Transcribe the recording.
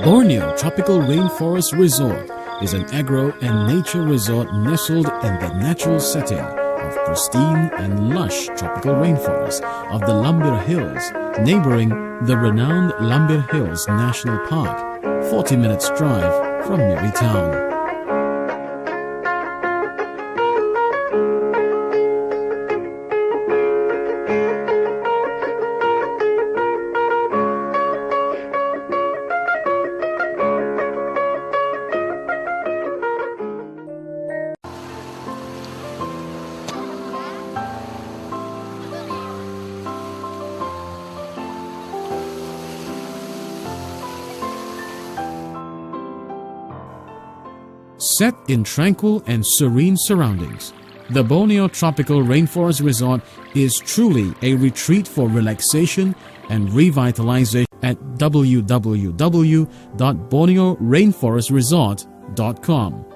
Borneo Tropical Rainforest Resort is an agro and nature resort nestled in the natural setting of pristine and lush tropical rainforest of the Lambir Hills, neighboring the renowned Lambir Hills National Park, 40 minutes drive from Miri Town. Set in tranquil and serene surroundings, the Borneo Tropical Rainforest Resort is truly a retreat for relaxation and revitalization at www.borneorainforestresort.com.